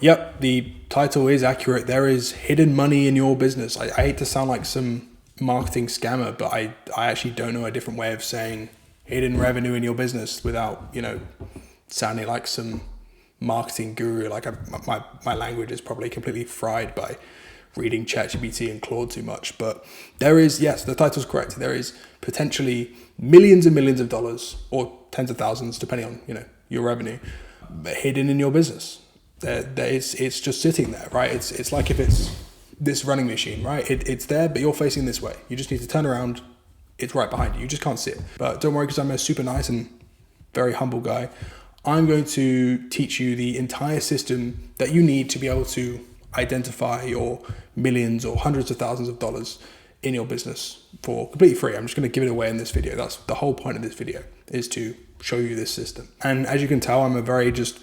Yep, the title is accurate. There is hidden money in your business. I hate to sound like some marketing scammer, but I actually don't know a different way of saying hidden revenue in your business without, sounding like some marketing guru. Like my language is probably completely fried by reading ChatGPT and Claude too much. But there is, yes, the title's correct. There is potentially millions and millions of dollars, or tens of thousands, depending on, your revenue, hidden in your business. It's just sitting there, right? It's like if it's this running machine, right? It's there, but you're facing this way. You just need to turn around. It's right behind you. You just can't see it. But don't worry, because I'm a super nice and very humble guy. I'm going to teach you the entire system that you need to be able to identify your millions or hundreds of thousands of dollars in your business for completely free. I'm just going to give it away in this video. That's the whole point of this video, is to show you this system. And as you can tell, I'm a very just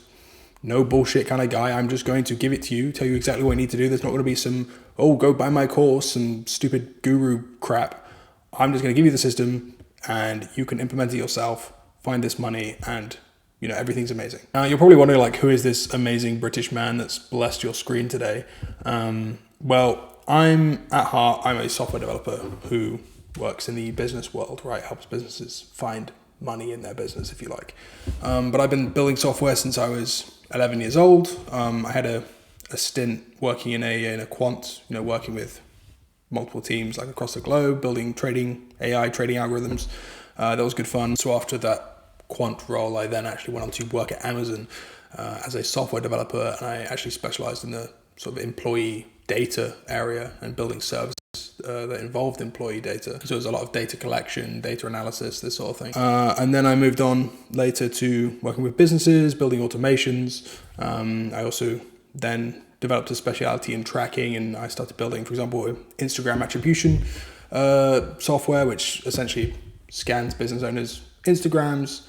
no bullshit kind of guy. I'm just going to give it to you, tell you exactly what you need to do. There's not going to be some, go buy my course, some stupid guru crap. I'm just going to give you the system and you can implement it yourself, find this money, and everything's amazing. Now you're probably wondering, like, who is this amazing British man that's blessed your screen today? Well, I'm a software developer who works in the business world, right? Helps businesses find money in their business, if you like. But I've been building software since I was 11 years old. I had a stint working in a quant, working with multiple teams like across the globe, building AI trading algorithms. That was good fun. So after that quant role, I then actually went on to work at Amazon as a software developer, and I actually specialized in the sort of employee data area and building services that involved employee data. So it was a lot of data collection, data analysis, this sort of thing. And then I moved on later to working with businesses, building automations. I also then developed a specialty in tracking, and I started building, for example, Instagram attribution software, which essentially scans business owners' Instagrams,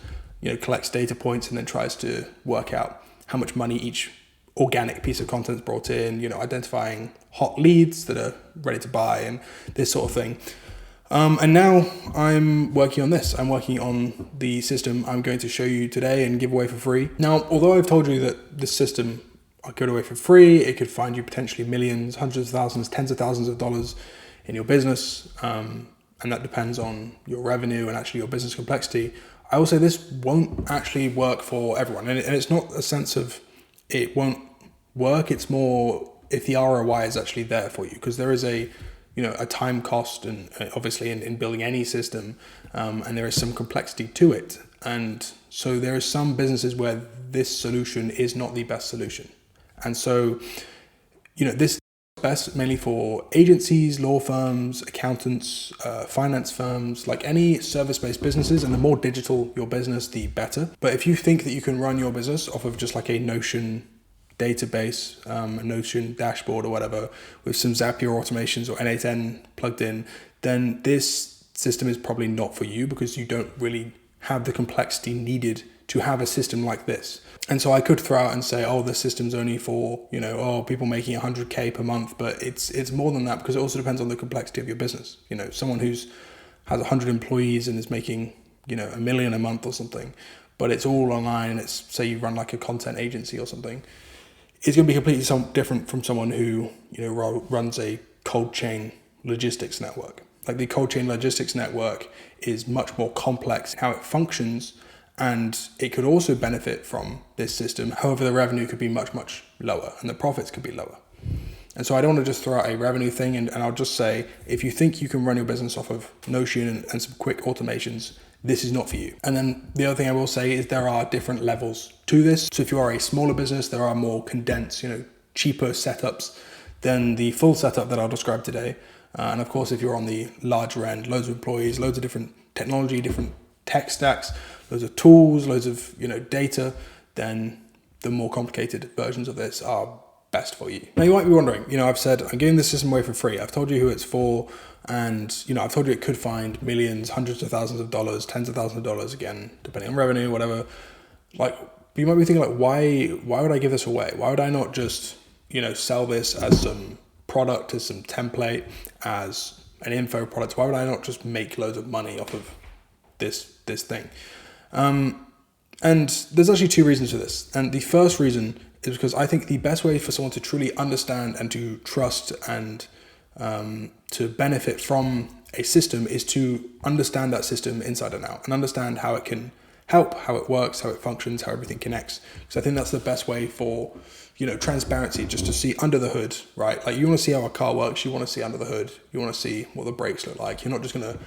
collects data points, and then tries to work out how much money each organic piece of content is brought in, identifying hot leads that are ready to buy and this sort of thing. And now I'm working on this. I'm working on the system I'm going to show you today and give away for free. Now, although I've told you that this system I give away for free, it could find you potentially millions, hundreds of thousands, tens of thousands of dollars in your business. And that depends on your revenue and actually your business complexity. I will say this won't actually work for everyone. And it's not a sense of it won't work. It's more if the ROI is actually there for you, because there is a time cost and obviously in building any system, and there is some complexity to it. And so there are some businesses where this solution is not the best solution. And so, this is best mainly for agencies, law firms, accountants, finance firms, like any service-based businesses. And the more digital your business, the better. But if you think that you can run your business off of just like a Notion database, a Notion dashboard or whatever, with some Zapier automations or N8N plugged in, then this system is probably not for you, because you don't really have the complexity needed to have a system like this. And so I could throw out and say, the system's only for, people making 100K per month, but it's more than that, because it also depends on the complexity of your business. Someone has 100 employees and is making, $1 million a month or something, but it's all online, and it's, say you run like a content agency or something, it's going to be completely different from someone who, runs a cold chain logistics network. Like the cold chain logistics network is much more complex how it functions, and it could also benefit from this system. However, the revenue could be much, much lower, and the profits could be lower. And so I don't want to just throw out a revenue thing, and I'll just say, if you think you can run your business off of Notion and some quick automations, this is not for you. And then the other thing I will say is there are different levels to this. So if you are a smaller business, there are more condensed, cheaper setups than the full setup that I'll describe today. And of course, if you're on the larger end, loads of employees, loads of different technology, different tech stacks, loads of tools, loads of data, then the more complicated versions of this are best for you. Now you might be wondering, I've said I'm giving this system away for free. I've told you who it's for, and I've told you it could find millions, hundreds of thousands of dollars, tens of thousands of dollars, again, depending on revenue, whatever. Like, you might be thinking, like, why would I give this away? Why would I not just sell this as some product, as some template, as an info product? Why would I not just make loads of money off of this thing? And there's actually two reasons for this. And the first reason is because I think the best way for someone to truly understand and to trust and to benefit from a system is to understand that system inside and out and understand how it can help, how it works, how it functions, how everything connects. So I think that's the best way for, transparency, just to see under the hood, right? Like, you want to see how a car works, you want to see under the hood, you want to see what the brakes look like. You're not just going to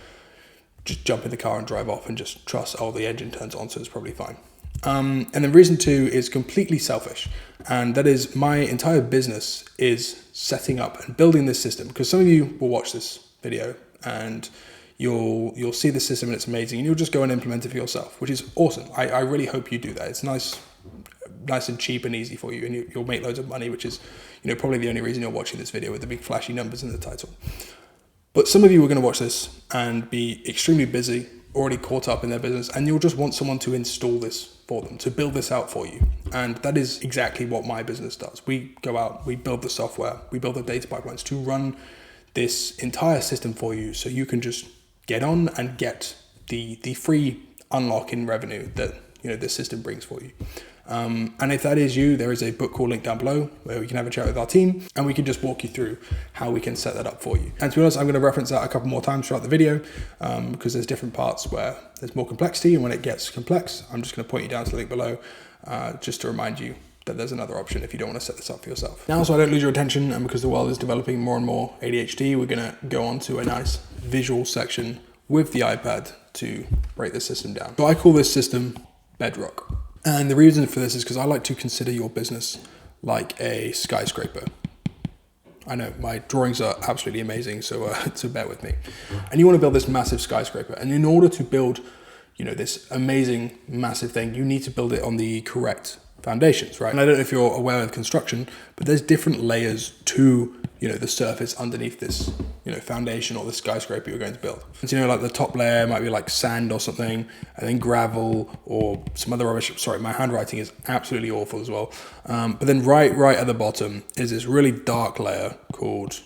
just jump in the car and drive off and just trust, the engine turns on, so it's probably fine. And then reason 2 is completely selfish. And that is, my entire business is setting up and building this system, because some of you will watch this video and you'll see the system and it's amazing, and you'll just go and implement it for yourself, which is awesome. I really hope you do that. It's nice and cheap and easy for you, and you'll make loads of money, which is, probably the only reason you're watching this video with the big flashy numbers in the title. But some of you are going to watch this and be extremely busy, already caught up in their business, and you'll just want someone to install this for them, to build this out for you. And that is exactly what my business does. We go out, we build the software, we build the data pipelines to run this entire system for you, so you can just get on and get the free unlock in revenue that this system brings for you. And if that is you, there is a book called linked down below where we can have a chat with our team and we can just walk you through how we can set that up for you. And to be honest, I'm going to reference that a couple more times throughout the video because there's different parts where there's more complexity, and when it gets complex, I'm just going to point you down to the link below just to remind you that there's another option if you don't want to set this up for yourself. Now, so I don't lose your attention, and because the world is developing more and more ADHD, we're going to go on to a nice visual section with the iPad to break the system down. So I call this system Bedrock. And the reason for this is because I like to consider your business like a skyscraper. I know my drawings are absolutely amazing, so bear with me. And you want to build this massive skyscraper. And in order to build, this amazing, massive thing, you need to build it on the correct foundations, right? And I don't know if you're aware of construction, but there's different layers to, the surface underneath this, foundation or the skyscraper you're going to build. And so, like the top layer might be like sand or something, and then gravel or some other rubbish. Sorry, my handwriting is absolutely awful as well. But then right at the bottom is this really dark layer called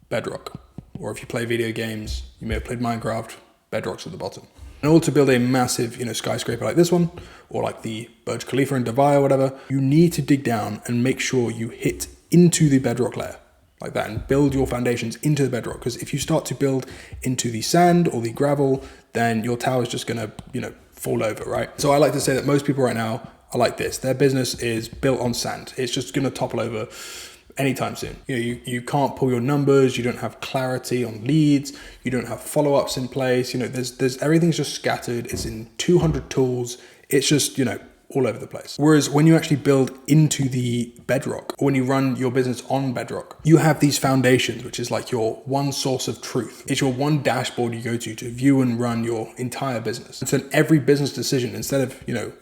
bedrock. Or if you play video games, you may have played Minecraft, bedrock's at the bottom. In order to build a massive, skyscraper like this one, or like the Burj Khalifa in Dubai or whatever, you need to dig down and make sure you hit into the bedrock layer like that and build your foundations into the bedrock. Because if you start to build into the sand or the gravel, then your tower is just going to, fall over, right? So I like to say that most people right now are like this. Their business is built on sand. It's just going to topple over anytime soon. You can't pull your numbers, you don't have clarity on leads, you don't have follow-ups in place, there's everything's just scattered, it's in 200 tools, it's just, all over the place. Whereas when you actually build into the bedrock, or when you run your business on bedrock, you have these foundations, which is like your one source of truth. It's your one dashboard you go to view and run your entire business. And so every business decision, instead of,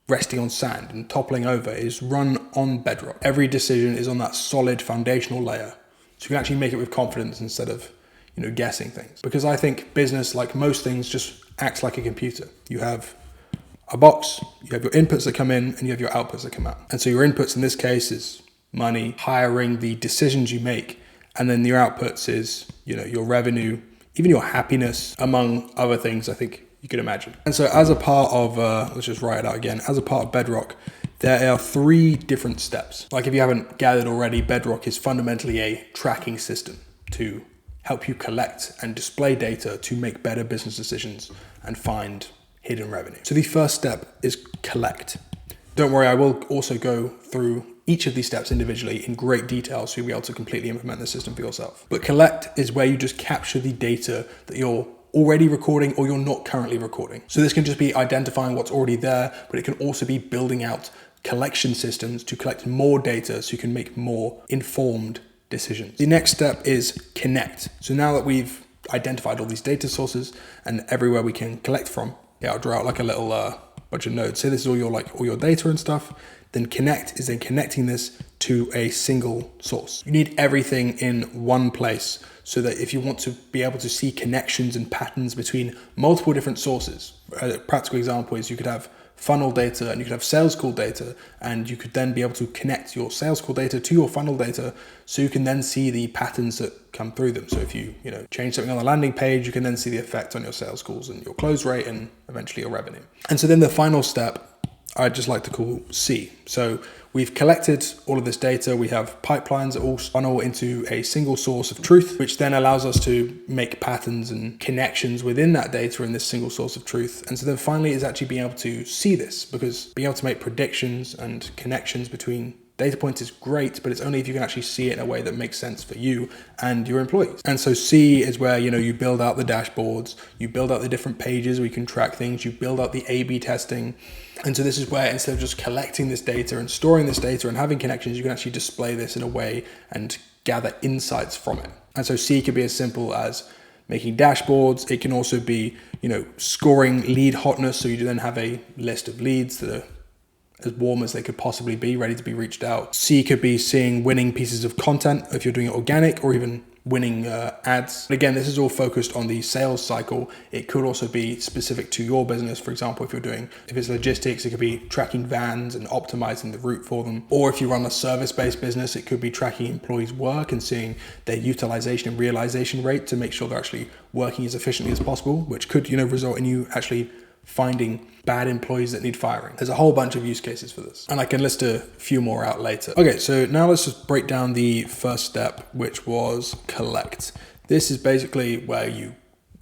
resting on sand and toppling over, is run on bedrock. Every decision is on that solid foundational layer. So you can actually make it with confidence instead of, guessing things. Because I think business, like most things, just acts like a computer. You have a box, you have your inputs that come in, and you have your outputs that come out. And so your inputs in this case is money, hiring, the decisions you make. And then your outputs is, your revenue, even your happiness, among other things, I think you could imagine. And so as a part of, let's just write it out again, as a part of Bedrock, there are 3 different steps. Like if you haven't gathered already, Bedrock is fundamentally a tracking system to help you collect and display data to make better business decisions and find hidden revenue. So the first step is collect. Don't worry, I will also go through each of these steps individually in great detail so you'll be able to completely implement the system for yourself. But collect is where you just capture the data that you're already recording or you're not currently recording. So this can just be identifying what's already there, but it can also be building out collection systems to collect more data so you can make more informed decisions. The next step is connect. So now that we've identified all these data sources and everywhere we can collect from, I'll draw out like a little bunch of nodes. Say this is all your data and stuff. Then connect is then connecting this to a single source. You need everything in one place so that if you want to be able to see connections and patterns between multiple different sources, a practical example is you could have funnel data and you could have sales call data, and you could then be able to connect your sales call data to your funnel data so you can then see the patterns that come through them. So if you change something on the landing page, you can then see the effect on your sales calls and your close rate and eventually your revenue. And so then the final step I just like to call C. So we've collected all of this data. We have pipelines that all funnel into a single source of truth, which then allows us to make patterns and connections within that data in this single source of truth. And so then finally is actually being able to see this, because being able to make predictions and connections between data points is great, but it's only if you can actually see it in a way that makes sense for you and your employees. And so C is where, you build out the dashboards, you build out the different pages where you can track things, you build out the A/B testing. And so this is where, instead of just collecting this data and storing this data and having connections, you can actually display this in a way and gather insights from it. And so C could be as simple as making dashboards. It can also be, scoring lead hotness. So you then have a list of leads that are as warm as they could possibly be, ready to be reached out. C could be seeing winning pieces of content if you're doing it organic, or even winning ads. Again, this is all focused on the sales cycle. It could also be specific to your business. For example, if it's logistics, it could be tracking vans and optimizing the route for them. Or if you run a service-based business, it could be tracking employees' work and seeing their utilization and realization rate to make sure they're actually working as efficiently as possible, which could, result in you actually finding bad employees that need firing. There's a whole bunch of use cases for this, and I can list a few more out later. Okay, so now let's just break down the first step, which was collect. This is basically where you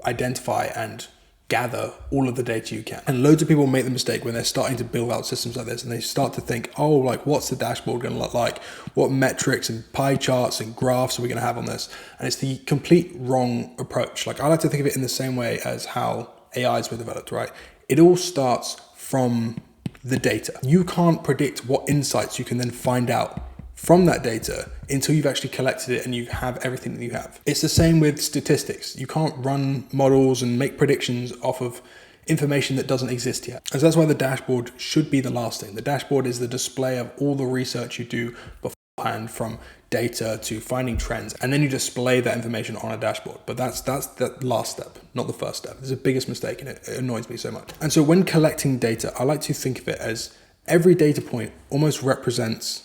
identify and gather all of the data you can. And loads of people make the mistake when they're starting to build out systems like this, and they start to think, what's the dashboard going to look like? What metrics and pie charts and graphs are we going to have on this? And it's the complete wrong approach. I like to think of it in the same way as how AIs were developed, right? It all starts from the data. You can't predict what insights you can then find out from that data until you've actually collected it and you have everything that you have. It's the same with statistics. You can't run models and make predictions off of information that doesn't exist yet. And so that's why the dashboard should be the last thing. The dashboard is the display of all the research you do beforehand, from data to finding trends, and then you display that information on a dashboard. But that's the last step, not the first step. It's the biggest mistake, and it annoys me so much. And so when collecting data, I like to think of it as every data point almost represents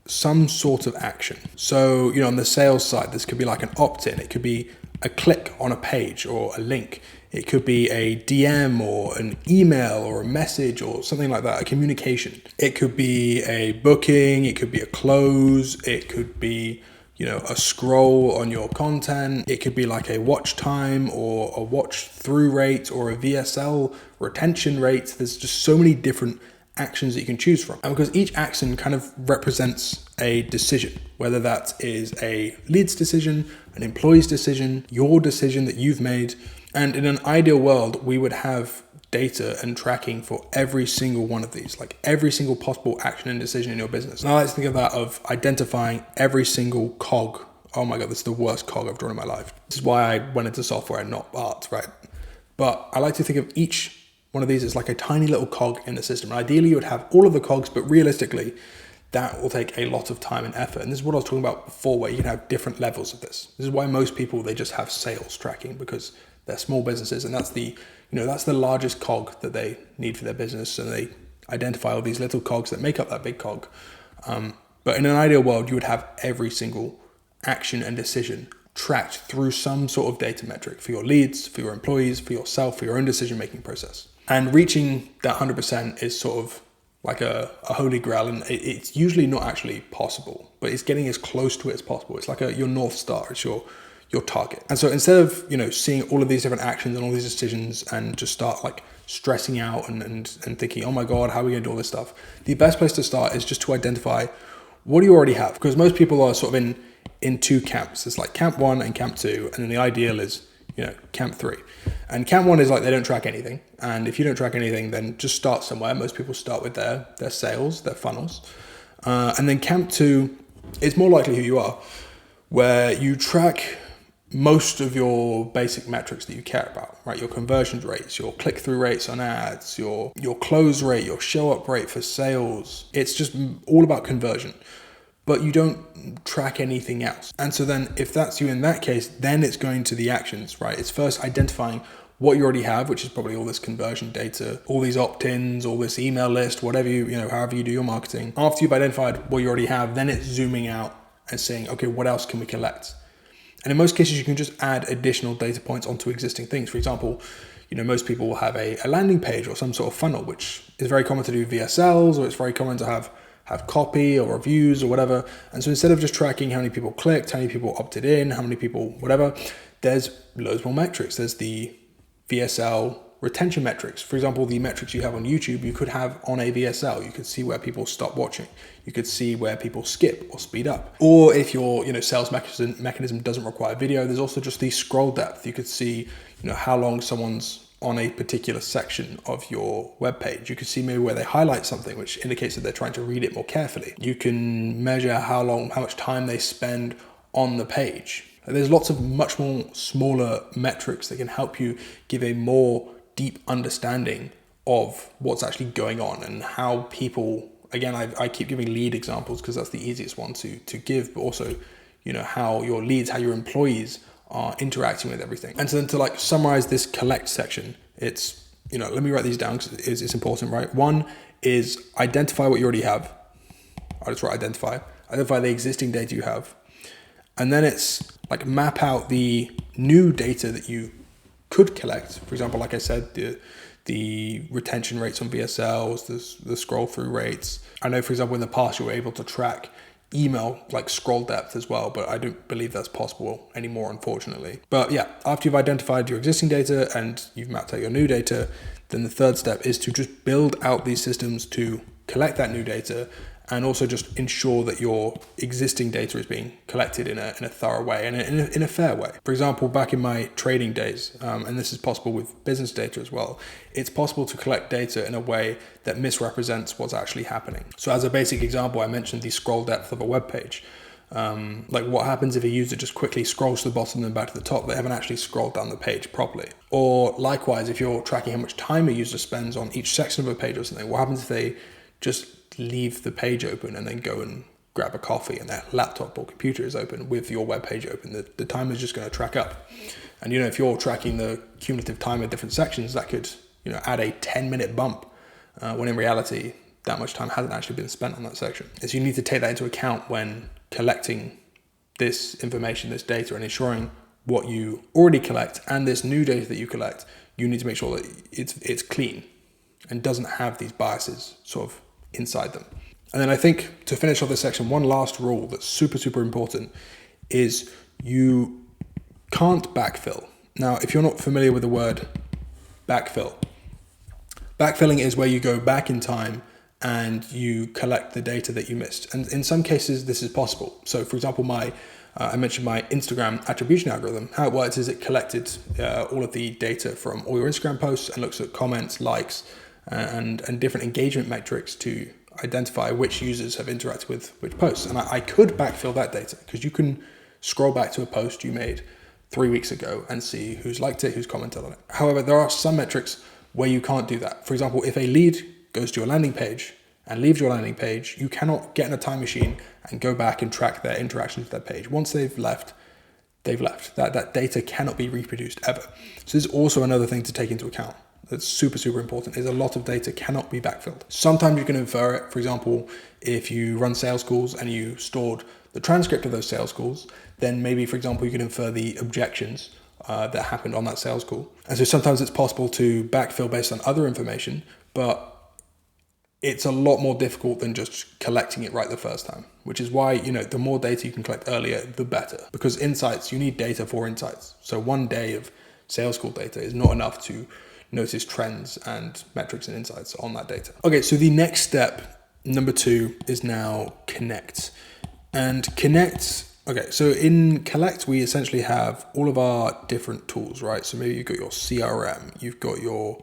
some sort of action. So, on the sales side, this could be like an opt-in. It could be a click on a page or a link. It could be a DM or an email or a message or something like that, a communication. It could be a booking. It could be a close. It could be, a scroll on your content. It could be like a watch time or a watch through rate or a VSL retention rate. There's just so many different actions that you can choose from. And because each action kind of represents a decision, whether that is a lead's decision, an employee's decision, your decision that you've made. And in an ideal world, we would have data and tracking for every single one of these, like every single possible action and decision in your business. And I like to think of that of identifying every single cog. Oh my God, this is the worst cog I've drawn in my life. This is why I went into software and not art, right? But I like to think of each one of these as like a tiny little cog in the system. And ideally, you would have all of the cogs, but realistically, that will take a lot of time and effort. And this is what I was talking about before, where you can have different levels of this. This is why most people, they just have sales tracking, because they're small businesses, and that's the largest cog that they need for their business. And they identify all these little cogs that make up that big cog. But in an ideal world, you would have every single action and decision tracked through some sort of data metric for your leads, for your employees, for yourself, for your own decision-making process. And reaching that 100% is sort of like a holy grail, and it's usually not actually possible, but it's getting as close to it as possible. It's like your North Star, it's your target. And so instead of, seeing all of these different actions and all these decisions and just start like stressing out and thinking, oh my God, how are we going to do all this stuff? The best place to start is just to identify what do you already have? Because most people are sort of in two camps. It's like camp 1 and camp 2. And then the ideal is, camp 3. And camp 1 is like they don't track anything. And if you don't track anything, then just start somewhere. Most people start with their sales, their funnels. And then camp 2 is more likely who you are, where you track most of your basic metrics that you care about, right? Your conversion rates, your click-through rates on ads, your close rate, your show-up rate for sales. It's just all about conversion, but you don't track anything else. And so then if that's you in that case, then it's going to the actions, right? It's first identifying what you already have, which is probably all this conversion data, all these opt-ins, all this email list, whatever however you do your marketing. After you've identified what you already have, then it's zooming out and saying, okay, what else can we collect? And in most cases, you can just add additional data points onto existing things. For example, most people will have a landing page or some sort of funnel, which is very common to do VSLs, or it's very common to have copy or reviews or whatever. And so instead of just tracking how many people clicked, how many people opted in, how many people, whatever, there's loads more metrics. There's the VSL retention metrics. For example, the metrics you have on YouTube, you could have on a VSL. You could see where people stop watching. You could see where people skip or speed up. Or if your sales mechanism doesn't require video, there's also just the scroll depth. You could see how long someone's on a particular section of your web page. You could see maybe where they highlight something, which indicates that they're trying to read it more carefully. You can measure how much time they spend on the page. There's lots of much more smaller metrics that can help you give a more deep understanding of what's actually going on and how people, again, I keep giving lead examples because that's the easiest one to give, but also, how your leads, how your employees are interacting with everything. And so then to summarize this collect section, it's, let me write these down because it's important, right? One is identify what you already have. I just write identify the existing data you have. And then it's map out the new data that you could collect. For example, like I said, the retention rates on VSLs, the scroll through rates. I know, for example, in the past you were able to track email scroll depth as well, but I don't believe that's possible anymore, unfortunately. But yeah, after you've identified your existing data and you've mapped out your new data, then the third step is to just build out these systems to collect that new data and also just ensure that your existing data is being collected in a thorough way and in a fair way. For example, back in my trading days, and this is possible with business data as well, it's possible to collect data in a way that misrepresents what's actually happening. So as a basic example, I mentioned the scroll depth of a web page. What happens if a user just quickly scrolls to the bottom and back to the top, they haven't actually scrolled down the page properly. Or likewise, if you're tracking how much time a user spends on each section of a page or something, what happens if they just leave the page open and then go and grab a coffee and their laptop or computer is open with your web page open? The time is just going to track up. And if you're tracking the cumulative time of different sections, that could add a 10-minute bump when in reality that much time hasn't actually been spent on that section. So you need to take that into account when collecting this information, this data, and ensuring what you already collect and this new data that you collect, you need to make sure that it's clean and doesn't have these biases sort of inside them. And then I think to finish off this section, one last rule that's super, super important is you can't backfill. Now, if you're not familiar with the word backfilling is where you go back in time and you collect the data that you missed. And in some cases, this is possible. So for example, I mentioned my Instagram attribution algorithm. How it works is it collected all of the data from all your Instagram posts and looks at comments, likes, and different engagement metrics to identify which users have interacted with which posts. And I could backfill that data because you can scroll back to a post you made 3 weeks ago and see who's liked it, who's commented on it. However, there are some metrics where you can't do that. For example, if a lead goes to your landing page and leaves your landing page, you cannot get in a time machine and go back and track their interactions with that page. Once they've left, they've left. That data cannot be reproduced ever. So this is also another thing to take into account. That's super, super important, is a lot of data cannot be backfilled. Sometimes you can infer it. For example, if you run sales calls and you stored the transcript of those sales calls, then maybe, for example, you can infer the objections that happened on that sales call. And so sometimes it's possible to backfill based on other information, but it's a lot more difficult than just collecting it right the first time, which is why, the more data you can collect earlier, the better. Because insights, you need data for insights. So one day of sales call data is not enough to notice trends and metrics and insights on that data. Okay, so the next step, number 2, is now connect. And connect, okay, so in collect, we essentially have all of our different tools, right? So maybe you've got your CRM, you've got your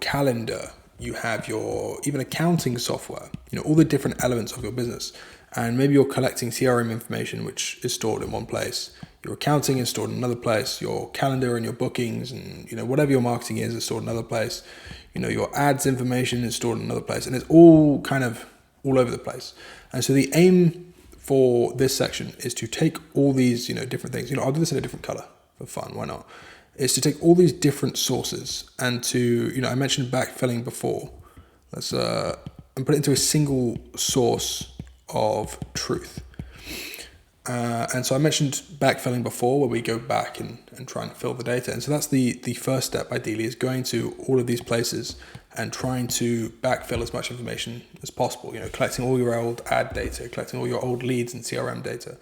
calendar, you have your even accounting software, all the different elements of your business. And maybe you're collecting CRM information, which is stored in one place. Your accounting is stored in another place. Your calendar and your bookings and, whatever your marketing is stored in another place. Your ads information is stored in another place. And it's all kind of all over the place. And so the aim for this section is to take all these, different things. I'll do this in a different color for fun. Why not? Is to take all these different sources and to, I mentioned backfilling before. Let's and put it into a single source of truth. And so I mentioned backfilling before, where we go back and try and fill the data. And so that's the first step, ideally, is going to all of these places and trying to backfill as much information as possible. Collecting all your old ad data, collecting all your old leads and CRM data.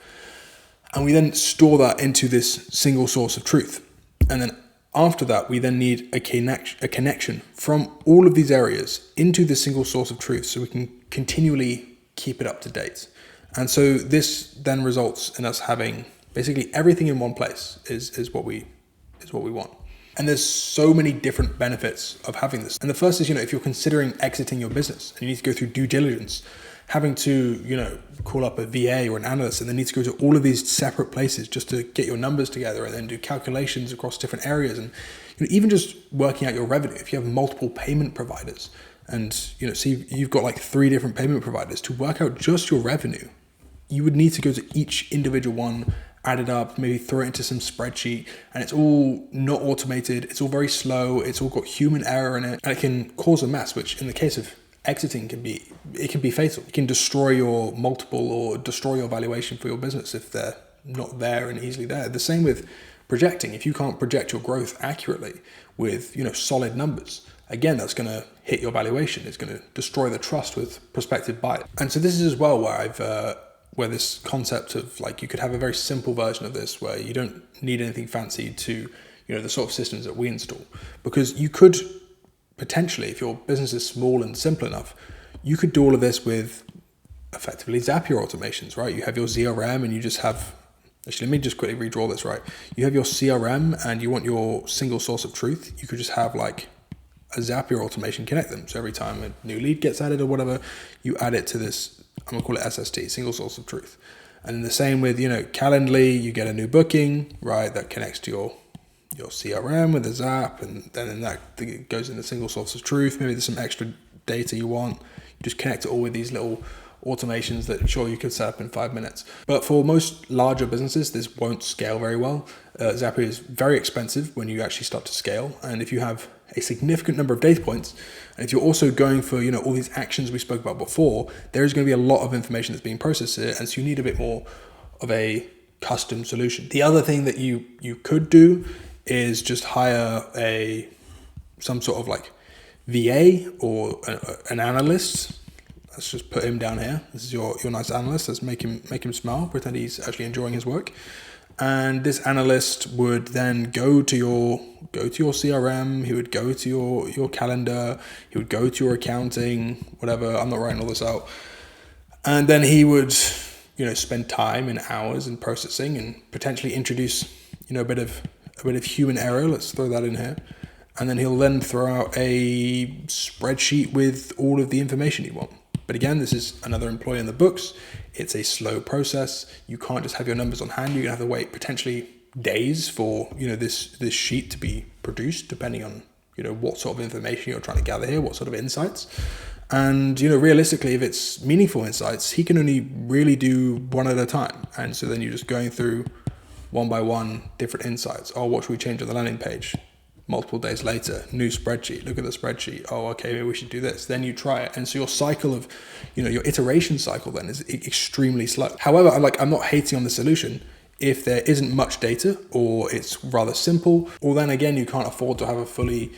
And we then store that into this single source of truth. And then after that, we then need a connection from all of these areas into the single source of truth, so we can continually keep it up to date. And so this then results in us having basically everything in one place is what we want. And there's so many different benefits of having this. And the first is, if you're considering exiting your business and you need to go through due diligence, having to, call up a VA or an analyst and then need to go to all of these separate places just to get your numbers together and then do calculations across different areas. And even just working out your revenue, if you have multiple payment providers and, see, you've got like 3 different payment providers, to work out just your revenue, you would need to go to each individual one, add it up, maybe throw it into some spreadsheet, and it's all not automated. It's all very slow. It's all got human error in it, and it can cause a mess, which in the case of exiting can be fatal. It can destroy your multiple or destroy your valuation for your business if they're not there and easily there. The same with projecting. If you can't project your growth accurately with, solid numbers, again, that's going to hit your valuation. It's going to destroy the trust with prospective buyers. And so this is as well where this concept of you could have a very simple version of this where you don't need anything fancy to, the sort of systems that we install, because you could potentially, if your business is small and simple enough, you could do all of this with effectively Zapier automations, right? You have your CRM and you just have, actually, let me just quickly redraw this, right? You have your CRM and you want your single source of truth. You could just have a Zapier automation connect them. So every time a new lead gets added or whatever, you add it to this, I'm gonna call it SST, single source of truth. And the same with, Calendly, you get a new booking, right? That connects to your CRM with a Zap, and then that goes in the single source of truth. Maybe there's some extra data you want. You just connect it all with these little automations that sure you could set up in 5 minutes. But for most larger businesses, this won't scale very well. Zapier is very expensive when you actually start to scale. And if you have a significant number of data points, and if you're also going for, all these actions we spoke about before, there is going to be a lot of information that's being processed here. And so you need a bit more of a custom solution. The other thing that you could do is just hire some sort of VA or an analyst. Let's just put him down here. This is your nice analyst. Let's make him smile, pretend he's actually enjoying his work. And this analyst would then go to your CRM, he would go to your calendar, he would go to your accounting, whatever. I'm not writing all this out. And then he would, spend time and hours in processing and potentially introduce, a bit of human error. Let's throw that in here. And then he'll then throw out a spreadsheet with all of the information you want. But again, this is another employee in the books. It's a slow process. You can't just have your numbers on hand. You're gonna have to wait potentially days for, this sheet to be produced, depending on, what sort of information you're trying to gather here, what sort of insights. And, realistically, if it's meaningful insights, he can only really do one at a time. And so then you're just going through one by one different insights. Oh, what should we change on the landing page? Multiple days later, new spreadsheet. Look at the spreadsheet. Oh, okay, maybe we should do this. Then you try it. And so your cycle of, your iteration cycle then is extremely slow. However, I'm not hating on the solution. If there isn't much data or it's rather simple, or then again, you can't afford to have a fully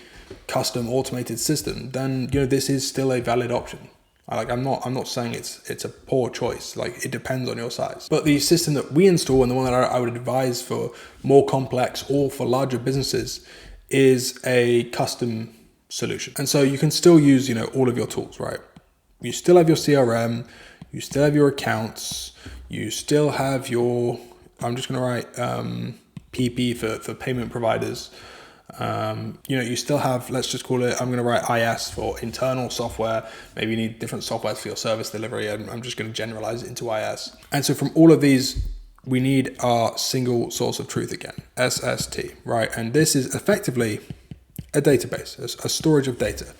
custom automated system, then, this is still a valid option. I'm not saying it's a poor choice. It depends on your size. But the system that we install, and the one that I would advise for more complex or for larger businesses, is a custom solution. And so you can still use, all of your tools, right? You still have your CRM, you still have your accounts, you still have your, I'm just going to write PP for payment providers. You still have, let's just call it, I'm going to write IS for internal software. Maybe you need different software for your service delivery. And I'm just going to generalize it into IS. And so from all of these, we need our single source of truth again, SST, right? And this is effectively a database, a storage of data.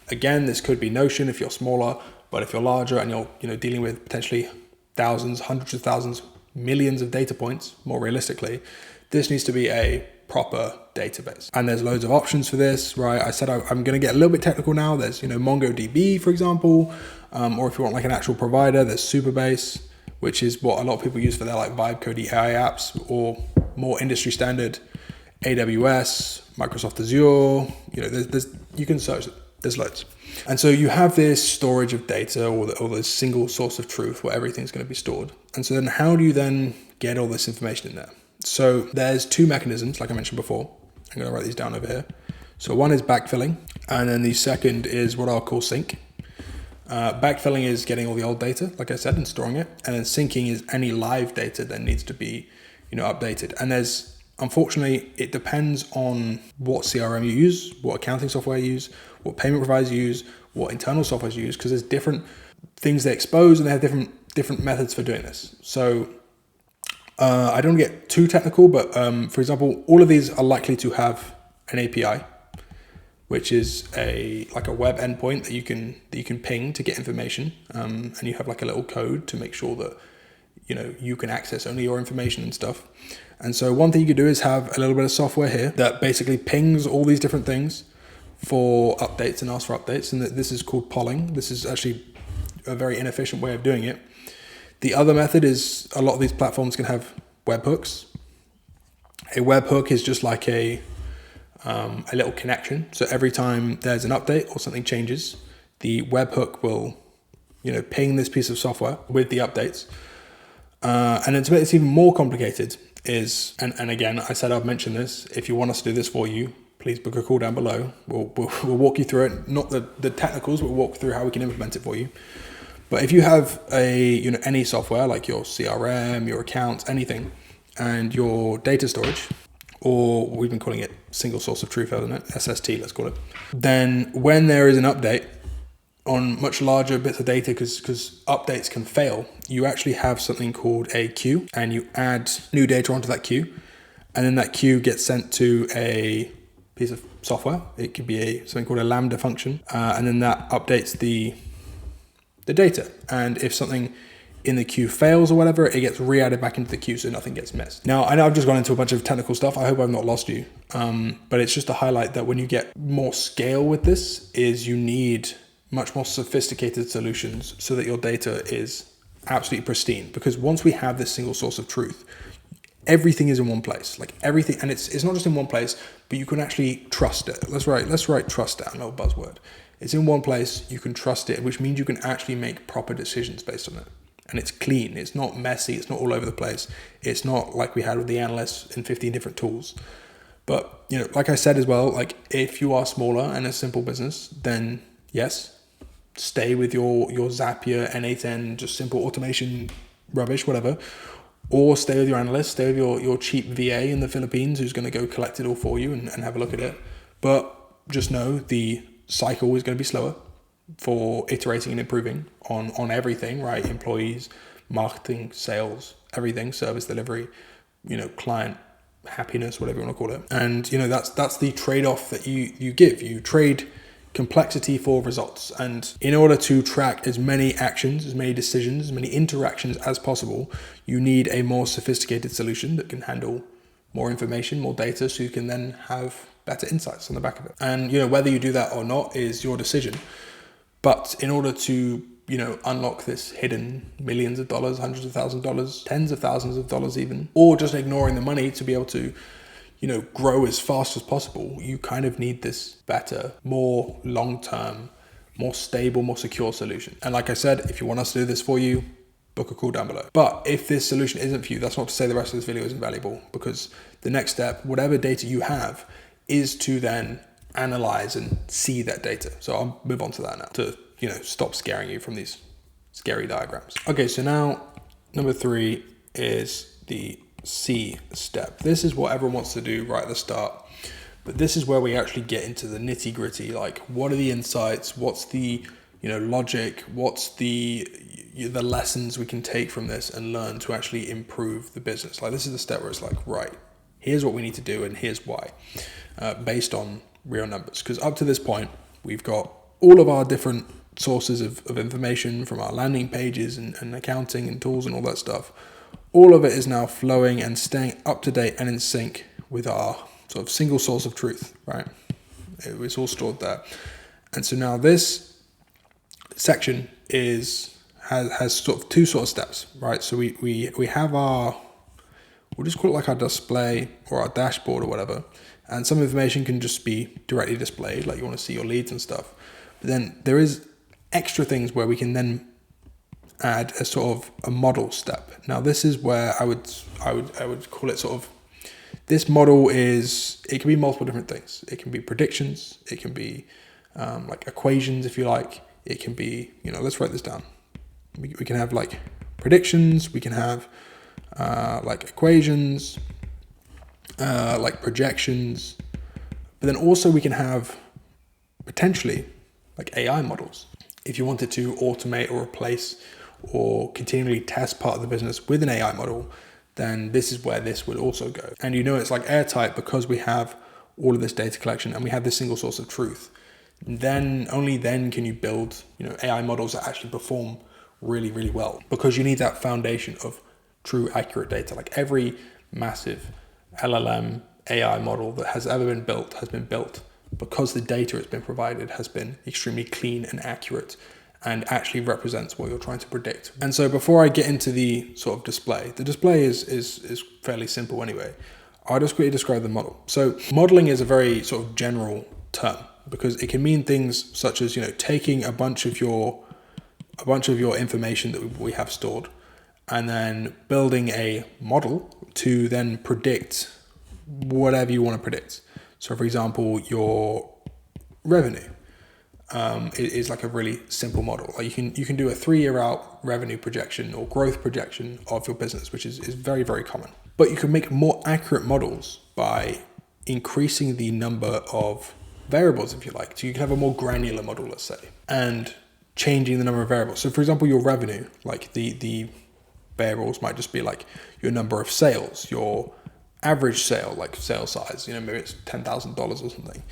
Again, this could be Notion if you're smaller, but if you're larger and you're dealing with potentially thousands, hundreds of thousands, millions of data points, more realistically, this needs to be a proper database. And there's loads of options for this, right? I said I'm going to get a little bit technical now. There's, MongoDB, for example, or if you want an actual provider, there's Supabase. which is what a lot of people use for their like Vibe Code AI apps, or more industry standard AWS, Microsoft Azure. There's you can search. There's loads. And so you have this storage of data, or this single source of truth where everything's going to be stored. And so then how do you then get all this information in there? So there's two mechanisms, like I mentioned before. I'm going to write these down over here. So one is backfilling, and then the second is what I'll call sync. Backfilling is getting all the old data, like I said, and storing it. And then syncing is any live data that needs to be, updated. And unfortunately, it depends on what CRM you use, what accounting software you use, what payment providers you use, what internal software you use, because there's different things they expose, and they have different methods for doing this. So I don't get too technical, but for example, all of these are likely to have an API, which is like a web endpoint that you can ping to get information, and you have like a little code to make sure that you can access only your information and stuff. And so one thing you could do is have a little bit of software here that basically pings all these different things for updates and asks for updates, and this is called polling. This is actually a very inefficient way of doing it. The other method is a lot of these platforms can have webhooks. A webhook is just like a little connection. So every time there's an update or something changes, the webhook will, ping this piece of software with the updates. And then to make this even more complicated is, and again, I said I've mentioned this, if you want us to do this for you, please book a call down below. We'll walk you through it, not the technicals, but we'll walk through how we can implement it for you. But if you have any software like your CRM, your accounts, anything, and your data storage, or we've been calling it single source of truth, hasn't it? SST, let's call it. Then when there is an update on much larger bits of data, because updates can fail, you actually have something called a queue, and you add new data onto that queue, and then that queue gets sent to a piece of software. It could be something called a Lambda function, and then that updates the data. And if something in the queue fails or whatever, it gets re-added back into the queue so nothing gets missed. Now, I know I've just gone into a bunch of technical stuff. I hope I've not lost you. But it's just to highlight that when you get more scale with this, is you need much more sophisticated solutions so that your data is absolutely pristine. Because once we have this single source of truth, everything is in one place, like everything. And it's not just in one place, but you can actually trust it. Let's write trust down, a little buzzword. It's in one place, you can trust it, which means you can actually make proper decisions based on it. And it's clean, it's not messy, it's not all over the place. It's not like we had with the analysts in 15 different tools. But, like I said as well, like if you are smaller and a simple business, then yes, stay with your Zapier, N8N, just simple automation rubbish, whatever. Or stay with your analyst, stay with your cheap VA in the Philippines who's going to go collect it all for you and have a look at it. But just know the cycle is going to be slower for iterating and improving on everything, right? Employees, marketing, sales, everything, service delivery, client happiness, whatever you want to call it. And that's the trade-off that you give. You trade complexity for results. And in order to track as many actions, as many decisions, as many interactions as possible, you need a more sophisticated solution that can handle more information, more data, so you can then have better insights on the back of it. And whether you do that or not is your decision. But in order to unlock this hidden millions of dollars, hundreds of thousands of dollars, tens of thousands of dollars even, or just ignoring the money to be able to grow as fast as possible, you kind of need this better, more long-term, more stable, more secure solution. And like I said, if you want us to do this for you, book a call down below. But if this solution isn't for you, that's not to say the rest of this video isn't valuable, because the next step, whatever data you have, is to then analyze and see that data. So I'll move on to that now to, stop scaring you from these scary diagrams. Okay, so now number 3 is the C step. This is what everyone wants to do right at the start, but this is where we actually get into the nitty gritty. Like, what are the insights? What's the, logic? What's the lessons we can take from this and learn to actually improve the business? Like, this is the step where it's like, right, here's what we need to do and here's why, based on real numbers. Because up to this point, we've got all of our different sources of information from our landing pages and accounting and tools and all that stuff. All of it is now flowing and staying up to date and in sync with our sort of single source of truth, right? It's all stored there. And so now this section has sort of two sort of steps, right? So we have we'll just call it like our display or our dashboard or whatever. And some information can just be directly displayed, like you want to see your leads and stuff. But then there is extra things where we can then add a sort of a model step. Now this is where I would call it sort of, this model it can be multiple different things. It can be predictions, it can be like equations if you like, it can be, let's write this down. We can have like predictions, we can have like equations, like projections, but then also we can have potentially like AI models. If you wanted to automate or replace or continually test part of the business with an AI model, then this is where this would also go. And it's like airtight because we have all of this data collection and we have this single source of truth. Then only then can you build, AI models that actually perform really, really well, because you need that foundation of true accurate data. Like every massive LLM AI model that has ever been built has been built because the data it's been provided has been extremely clean and accurate and actually represents what you're trying to predict. And so before I get into the sort of display, the display is fairly simple anyway. I'll just quickly describe the model. So modeling is a very sort of general term because it can mean things such as, taking a bunch of your information that we have stored and then building a model to then predict whatever you want to predict. So for example, your revenue is like a really simple model. Like you can do a 3-year out revenue projection or growth projection of your business, which is very, very common. But you can make more accurate models by increasing the number of variables, if you like. So you can have a more granular model, let's say, and changing the number of variables. So for example, your revenue, like the variables might just be like your number of sales, your average sale, like sale size, maybe it's $10,000 or something.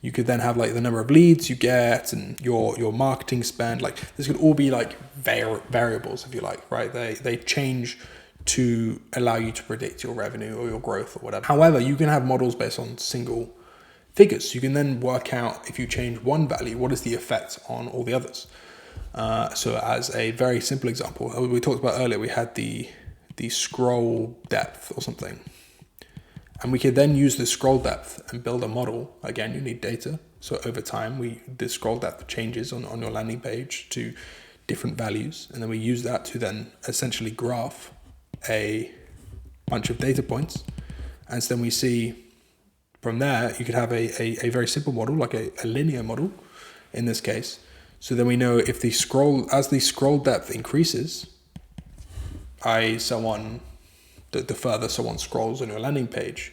You could then have like the number of leads you get and your marketing spend. Like this could all be like variables, if you like, right? They change to allow you to predict your revenue or your growth or whatever. However, you can have models based on single figures. You can then work out, if you change one value, what is the effect on all the others? So as a very simple example, we talked about earlier, we had the scroll depth or something. And we could then use the scroll depth and build a model. Again, you need data. So over time, the scroll depth changes on your landing page to different values. And then we use that to then essentially graph a bunch of data points. And so then we see from there, you could have a very simple model, like a linear model in this case. So then we know if as the scroll depth increases, the further someone scrolls on your landing page,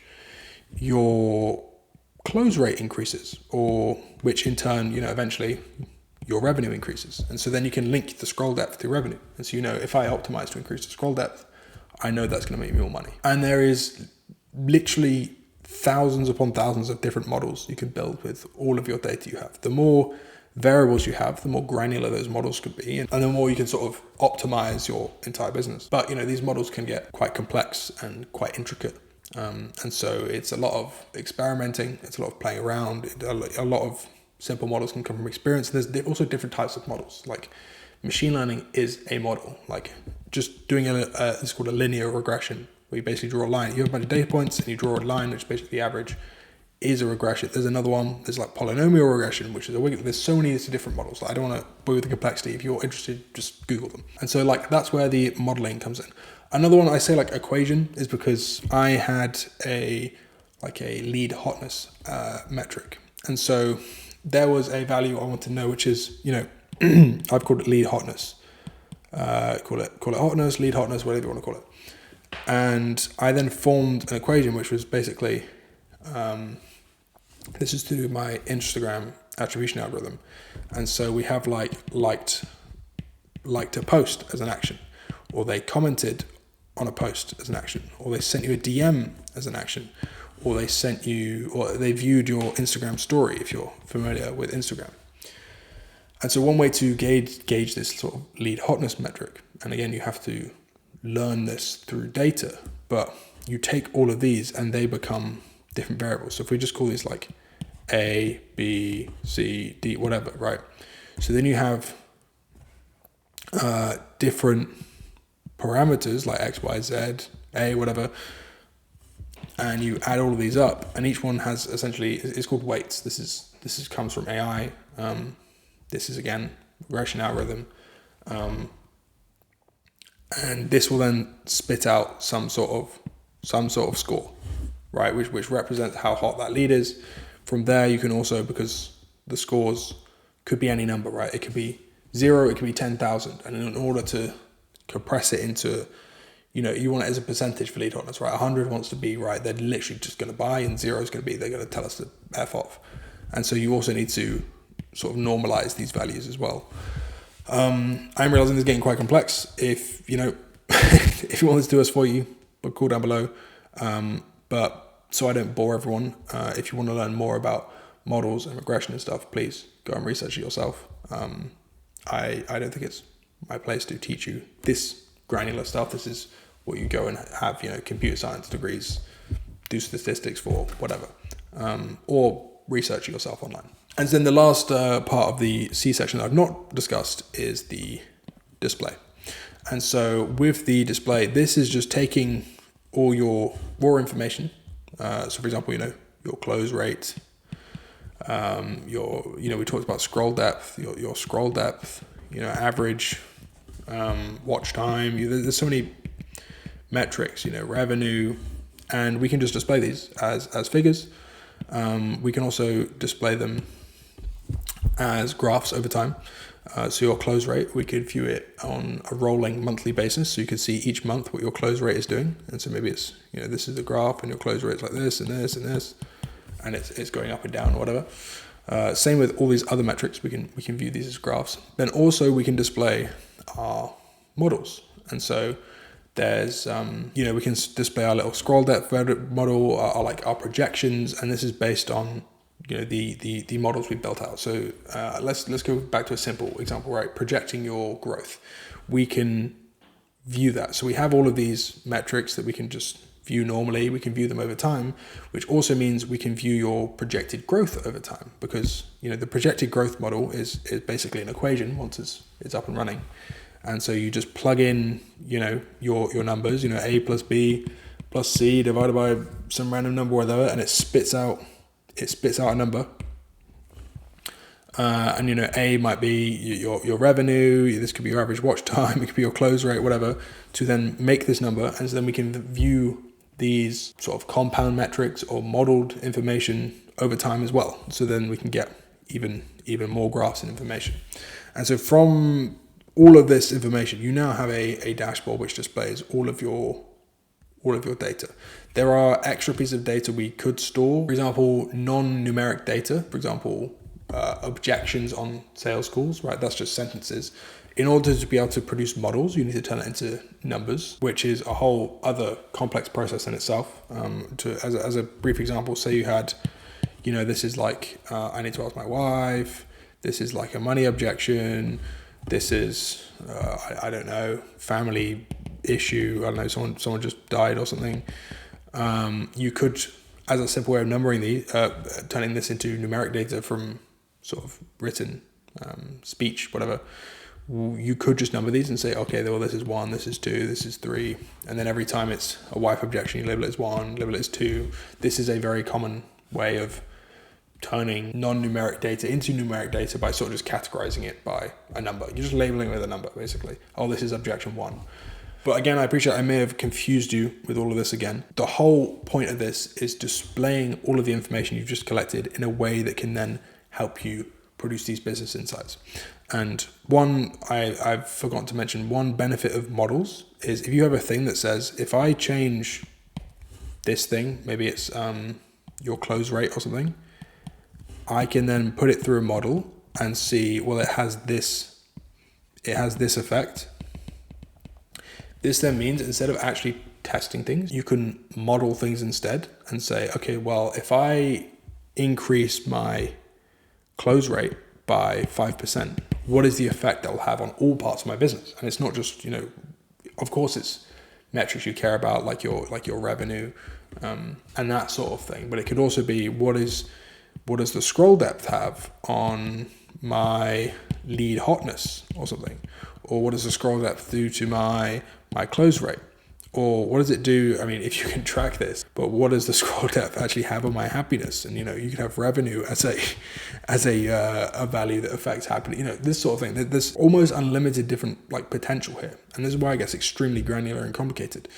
your close rate increases, or which in turn, eventually your revenue increases. And so then you can link the scroll depth to revenue. And so, if I optimize to increase the scroll depth, I know that's going to make me more money. And there is literally thousands upon thousands of different models you can build with all of your data you have. The more variables you have, the more granular those models could be, and the more you can sort of optimize your entire business. But these models can get quite complex and quite intricate, and so it's a lot of experimenting, it's a lot of playing around. A lot of simple models can come from experience. And there's also different types of models. Like machine learning is a model. Like just doing it's called a linear regression, where you basically draw a line. You have a bunch of data points and you draw a line, which is basically the average, is a regression. There's another one, there's like polynomial regression, which is there's so many different models. I don't want to bore you with the complexity. If you're interested, just Google them. And so that's where the modeling comes in. Another one I say like equation is because I had a lead hotness metric. And so there was a value I want to know, which is, I've called it lead hotness. Call it hotness, lead hotness, whatever you want to call it. And I then formed an equation, which was basically, this is to do my Instagram attribution algorithm. And so we have liked a post as an action, or they commented on a post as an action, or they sent you a DM as an action, or they viewed your Instagram story, if you're familiar with Instagram. And so one way to gauge this sort of lead hotness metric, and again, you have to learn this through data, but you take all of these and they become different variables. So if we just call these like A, B, C, D, whatever, right? So then you have different parameters like X, Y, Z, A, whatever, and you add all of these up, and each one has essentially, it's called weights. This is comes from AI. This is again regression algorithm, and this will then spit out some sort of score, right? Which represents how hot that lead is. From there, you can also, because the scores could be any number, right? It could be 0, it could be 10,000, and in order to compress it into, you want it as a percentage for lead hotness, right? 100 wants to be, right, they're literally just going to buy, and 0 is going to be, they're going to tell us to F off. And so you also need to sort of normalize these values as well. I'm realizing this is getting quite complex. If, if you want this to do this for you, look cool down below. But so I don't bore everyone, if you want to learn more about models and regression and stuff, please go and research it yourself. I don't think it's my place to teach you this granular stuff. This is what you go and have, computer science degrees, do statistics for, whatever, or research it yourself online. And then the last part of the C section that I've not discussed is the display. And so with the display, this is just taking all your raw information. So for example, your close rate, we talked about scroll depth, your scroll depth, average watch time. There's so many metrics, revenue, and we can just display these as figures. We can also display them as graphs over time. So your close rate, we could view it on a rolling monthly basis. So you can see each month what your close rate is doing. And so maybe it's, this is the graph and your close rate's like this and this and this, and it's going up and down or whatever. Same with all these other metrics. We can view these as graphs. Then also we can display our models. And so there's, we can display our little scroll depth model, our projections, and this is based on, the models we built out. So let's go back to a simple example, right? Projecting your growth. We can view that. So we have all of these metrics that we can just view normally. We can view them over time, which also means we can view your projected growth over time, because the projected growth model is basically an equation once it's up and running. And so you just plug in, your numbers, A plus B plus C divided by some random number or whatever, and it spits out a number. And A might be your revenue. This could be your average watch time. It could be your close rate, whatever, to then make this number. And so then we can view these sort of compound metrics or modeled information over time as well. So then we can get even more graphs and information. And so from all of this information, you now have a dashboard which displays all of your data. There are extra pieces of data we could store. For example, non-numeric data. For example, objections on sales calls, right? That's just sentences. In order to be able to produce models, you need to turn it into numbers, which is a whole other complex process in itself. As a brief example, say you had, this is like, I need to ask my wife. This is like a money objection. This is, I don't know, family issue. I don't know, someone just died or something. You could, as a simple way of numbering these, turning this into numeric data from sort of written speech, whatever, you could just number these and say, okay, well, this is 1, this is 2, this is 3. And then every time it's a wife objection, you label it as 1, label it as 2. This is a very common way of turning non-numeric data into numeric data by sort of just categorizing it by a number. You're just labeling it with a number, basically. Oh, this is objection 1. But again, I appreciate I may have confused you with all of this again. The whole point of this is displaying all of the information you've just collected in a way that can then help you produce these business insights. And one, I've forgotten to mention, one benefit of models is if you have a thing that says, if I change this thing, maybe it's your close rate or something, I can then put it through a model and see, well, it has this effect. This then means instead of actually testing things, you can model things instead and say, okay, well, if I increase my close rate by 5%, what is the effect that will have on all parts of my business? And it's not just, of course it's metrics you care about, like your revenue and that sort of thing. But it could also be, what does the scroll depth have on my lead hotness or something? Or what does the scroll depth do to my close rate? Or what does it do? I mean, if you can track this, but what does the scroll depth actually have on my happiness? And, you could have revenue as a value that affects happiness, this sort of thing. There's almost unlimited different potential here. And this is why it gets extremely granular and complicated.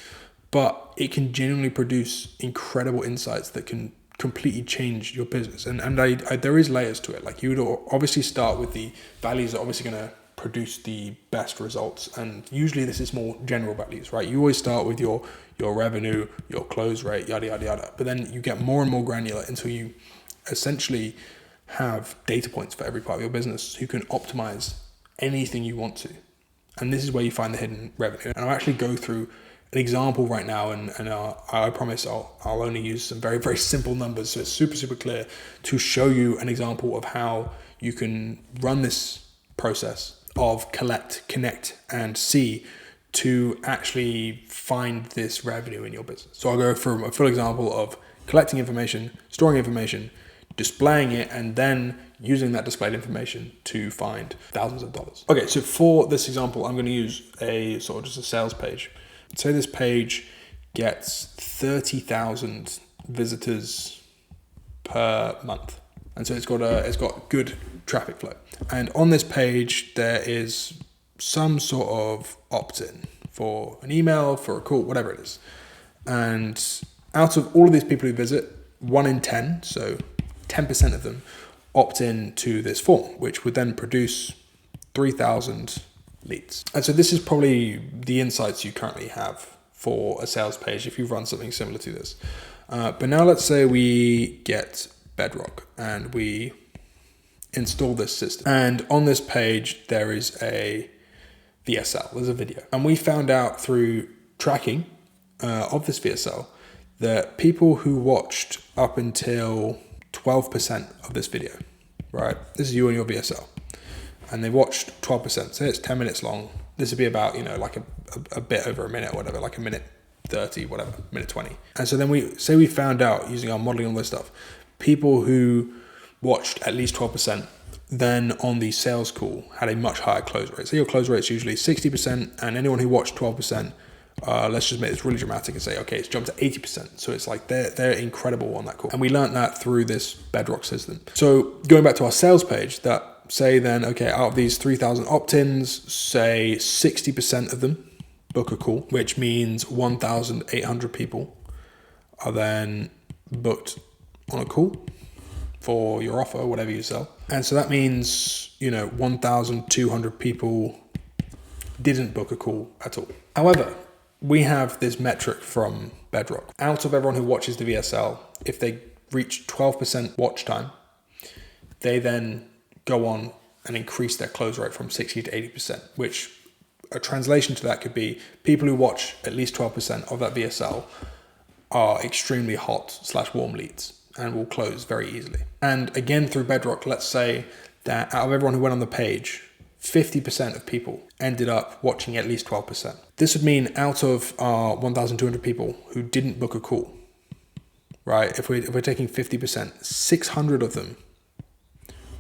But it can genuinely produce incredible insights that can completely change your business. And there is layers to it. You would obviously start with the values that are obviously going to produce the best results, and usually this is more general values, right? You always start with your revenue, your close rate, yada yada yada, but then you get more and more granular until you essentially have data points for every part of your business, so you can optimize anything you want to. And this is where you find the hidden revenue. And I'll actually go through an example right now, and I promise I'll only use some very, very simple numbers, so it's super, super clear, to show you an example of how you can run this process of collect, connect, and see to actually find this revenue in your business. So I'll go from a full example of collecting information, storing information, displaying it, and then using that displayed information to find thousands of dollars. Okay, so for this example, I'm going to use a sort of just a sales page. Say this page gets 30,000 visitors per month. And so it's got good traffic flow. And on this page, there is some sort of opt-in for an email, for a call, whatever it is. And out of all of these people who visit, 1 in 10, so 10% of them, opt in to this form, which would then produce 3,000 leads. And so this is probably the insights you currently have for a sales page if you run something similar to this. But now let's say we get Bedrock and we install this system. And on this page, there is a VSL, there's a video. And we found out through tracking of this VSL that people who watched up until 12% of this video, right? This is you and your VSL. And they watched 12%. Say it's 10 minutes long. This would be about, a bit over a minute or whatever, like a minute 30, whatever, minute 20. And so then we found out using our modeling, all this stuff, people who watched at least 12%, then on the sales call had a much higher close rate. So your close rate is usually 60%, and anyone who watched 12%, let's just make this really dramatic and say, okay, it's jumped to 80%. So it's like they're incredible on that call. And we learned that through this Bedrock system. So going back to our sales page, that say then, okay, out of these 3,000 opt-ins, say 60% of them book a call, which means 1,800 people are then booked on a call for your offer, whatever you sell. And so that means, 1,200 people didn't book a call at all. However, we have this metric from Bedrock. Out of everyone who watches the VSL, if they reach 12% watch time, they then go on and increase their close rate from 60 to 80%, which a translation to that could be people who watch at least 12% of that VSL are extremely hot/warm leads and will close very easily. And again, through Bedrock, let's say that out of everyone who went on the page, 50% of people ended up watching at least 12%. This would mean out of our 1,200 people who didn't book a call, right? If we're taking 50%, 600 of them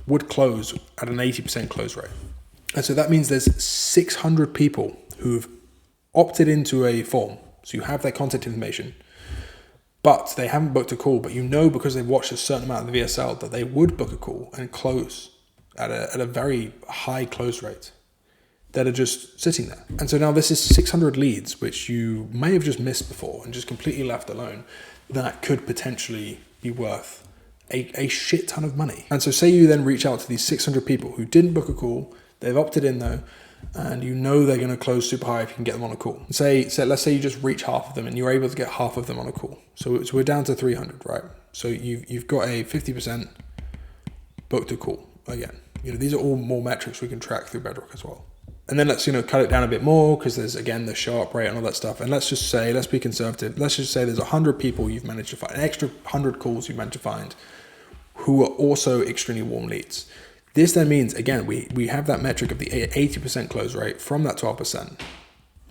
would close at an 80% close rate. And so that means there's 600 people who've opted into a form. So you have their contact information, but they haven't booked a call, but because they've watched a certain amount of the VSL that they would book a call and close at a very high close rate that are just sitting there. And so now this is 600 leads, which you may have just missed before and just completely left alone, that could potentially be worth a shit ton of money. And so say you then reach out to these 600 people who didn't book a call, they've opted in though, and they're going to close super high if you can get them on a call. Let's say you just reach half of them and you're able to get half of them on a call. So we're down to 300, right? So you've got a 50% booked a call. Again, these are all more metrics we can track through Bedrock as well. And then let's, cut it down a bit more because there's, again, the Sharpe rate and all that stuff. And let's be conservative. Let's just say there's 100 people you've managed to find, an extra 100 calls you've managed to find who are also extremely warm leads. This then means, again, we have that metric of the 80% close rate from that 12%,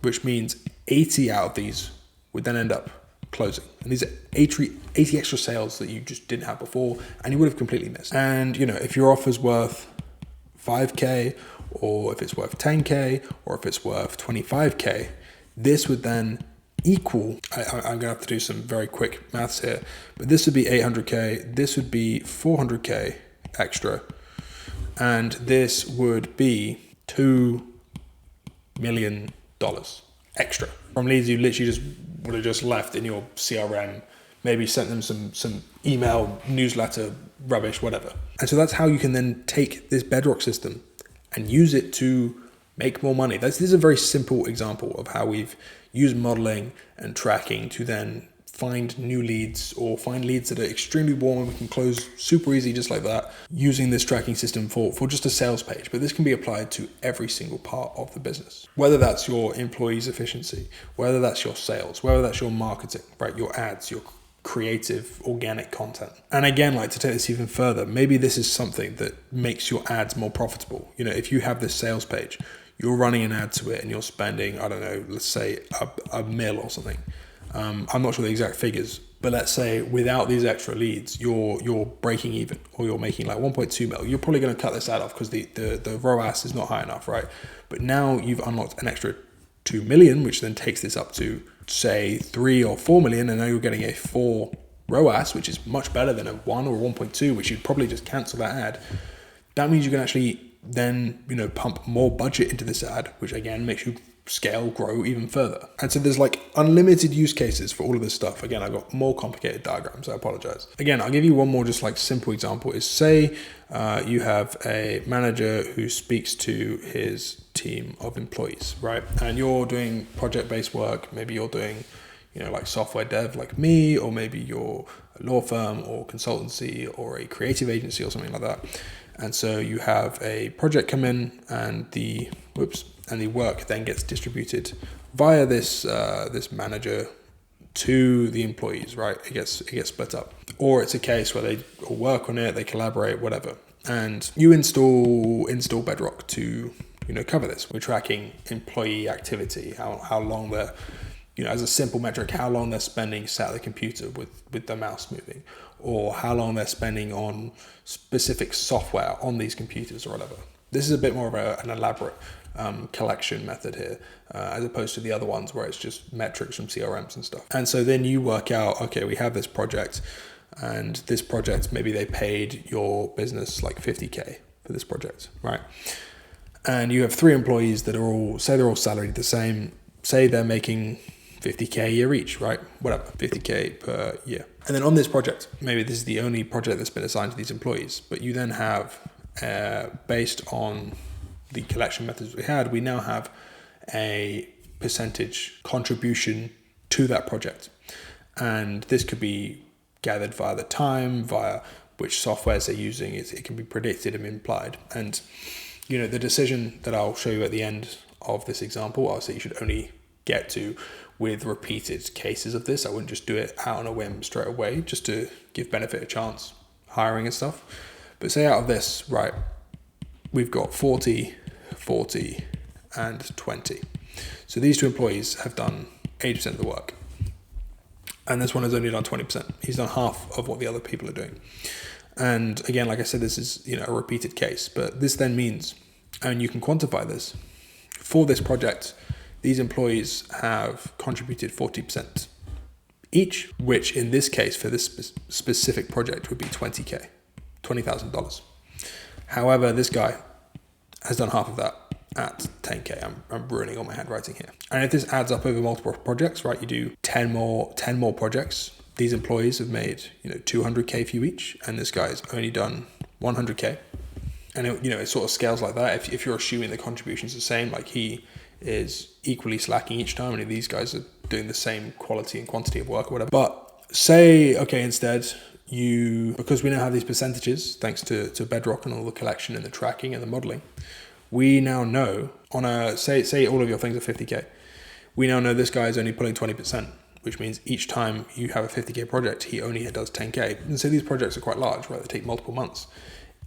which means 80 out of these would then end up closing. And these are 80 extra sales that you just didn't have before and you would have completely missed. And, if your offer's worth 5K or if it's worth 10K, or if it's worth 25K, this would then equal, I'm gonna have to do some very quick maths here, but this would be 800K, this would be 400K extra, and this would be $2 million extra from leads you literally just would have just left in your CRM, maybe sent them some email, newsletter, rubbish, whatever. And so that's how you can then take this Bedrock system and use it to make more money. This is a very simple example of how we've used modeling and tracking to then find new leads or find leads that are extremely warm and we can close super easy just like that using this tracking system for just a sales page. But this can be applied to every single part of the business, whether that's your employees' efficiency, whether that's your sales, whether that's your marketing, right? Your ads, your creative organic content. And again, like to take this even further, maybe this is something that makes your ads more profitable. You know, if you have this sales page, you're running an ad to it and you're spending, I don't know, let's say a mil or something. I'm not sure the exact figures, but let's say without these extra leads, you're breaking even, or you're making like 1.2 mil. You're probably going to cut this ad off because the ROAS is not high enough, right? But now you've unlocked an extra 2 million, which then takes this up to say 3 or 4 million, and now you're getting a 4 ROAS, which is much better than a 1 or 1.2, which you'd probably just cancel that ad. That means you can actually then, pump more budget into this ad, which again makes you scale, grow even further. And so there's like unlimited use cases for all of this stuff. Again, I've got more complicated diagrams, I apologize. Again, I'll give you one more just like simple example is say you have a manager who speaks to his team of employees, right? And you're doing project-based work. Maybe you're doing, like software dev like me, or maybe you're a law firm or consultancy or a creative agency or something like that. And so you have a project come in and the work then gets distributed via this manager to the employees, right? It gets split up. Or it's a case where they all work on it, they collaborate, whatever. And you install Bedrock to, cover this. We're tracking employee activity, how long they're, as a simple metric, how long they're spending sat at the computer with the mouse moving, or how long they're spending on specific software on these computers or whatever. This is a bit more of an elaborate collection method here, as opposed to the other ones where it's just metrics from CRMs and stuff. And so then you work out, okay, we have this project, and this project, maybe they paid your business like 50K for this project, right? And you have 3 employees that are all salaried the same, say they're making 50K a year each, right? Whatever, 50K per year. And then on this project, maybe this is the only project that's been assigned to these employees, but you then have, based on the collection methods we now have a percentage contribution to that project. And this could be gathered via the time, via which softwares they're using. It can be predicted and implied. And, the decision that I'll show you at the end of this example, I'll say you should only get to with repeated cases of this. I wouldn't just do it out on a whim straight away, just to give benefit a chance, hiring and stuff. But say out of this, right, we've got 40, and 20. So these 2 employees have done 80% of the work. And this one has only done 20%. He's done half of what the other people are doing. And again, like I said, this is, a repeated case, but this then means, and you can quantify this, for this project, these employees have contributed 40% each, which in this case, for this specific project, would be $20K, $20,000. However, this guy has done half of that at 10K. I'm ruining all my handwriting here. And if this adds up over multiple projects, right, you do 10 more projects, these employees have made, 200K for you each, and this guy's only done 100K. And it sort of scales like that. If you're assuming the contribution's the same, like he is equally slacking each time, and these guys are doing the same quality and quantity of work or whatever. But say, okay, instead, because we now have these percentages, thanks to Bedrock and all the collection and the tracking and the modeling, we now know on say all of your things are 50K, we now know this guy is only pulling 20%, which means each time you have a 50K project, he only does 10K. And so these projects are quite large, right? They take multiple months.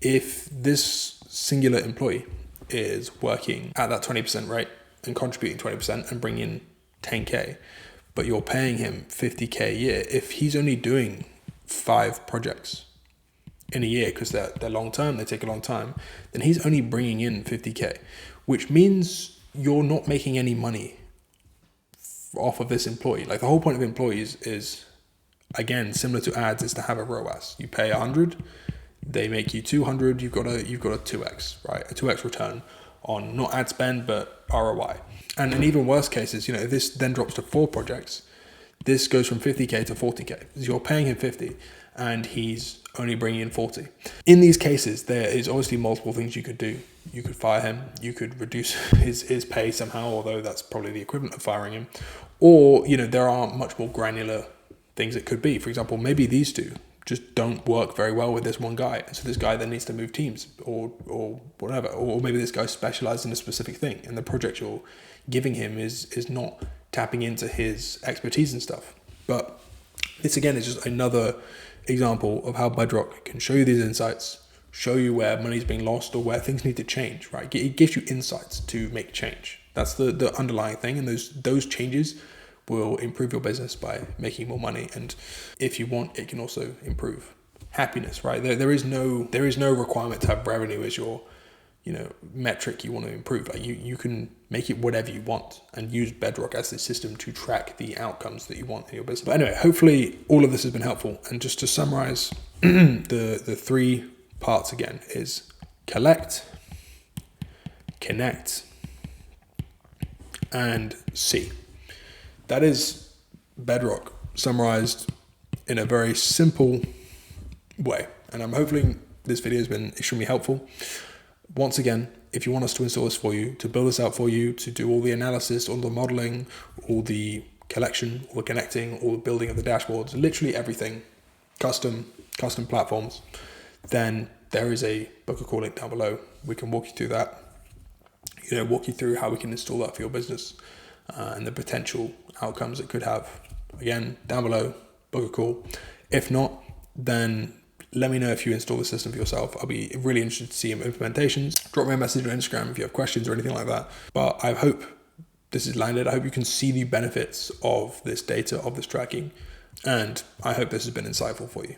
If this singular employee is working at that 20% rate and contributing 20% and bringing in 10K, but you're paying him 50K a year, if he's only doing 5 projects, in a year because they're long term, they take a long time, then he's only bringing in 50K, which means you're not making any money off of this employee. Like the whole point of employees is, again, similar to ads, is to have a ROAS. You pay 100, they make you 200, you've got a 2x, right? A 2x return on not ad spend, but ROI. And in even worse cases, if this then drops to 4 projects, this goes from 50K to 40K. So you're paying him 50 and he's only bringing in 40. In these cases, there is obviously multiple things you could do. You could fire him, you could reduce his pay somehow, although that's probably the equivalent of firing him. Or, there are much more granular things it could be. For example, maybe these two just don't work very well with this one guy. So this guy then needs to move teams or whatever. Or maybe this guy specializes in a specific thing and the project you're giving him is not tapping into his expertise and stuff. But this again is just another example of how Bedrock can show you these insights, show you where money's being lost or where things need to change, right? It gives you insights to make change. That's the underlying thing. And those changes will improve your business by making more money. And if you want, it can also improve happiness, right? There is no requirement to have revenue as your metric you want to improve. Like you can make it whatever you want and use Bedrock as the system to track the outcomes that you want in your business. But anyway, hopefully all of this has been helpful. And just to summarize, the 3 parts again is collect, connect, and see. That is Bedrock summarized in a very simple way. And I'm hoping this video has been extremely helpful. Once again, if you want us to install this for you, to build this out for you, to do all the analysis, all the modeling, all the collection, all the connecting, all the building of the dashboards, literally everything, custom platforms, then there is a book a call link down below. We can walk you through that, walk you through how we can install that for your business and the potential outcomes it could have. Again, down below, book a call. If not, then let me know if you install the system for yourself. I'll be really interested to see implementations. Drop me a message on Instagram if you have questions or anything like that. But I hope this is landed. I hope you can see the benefits of this data, of this tracking. And I hope this has been insightful for you.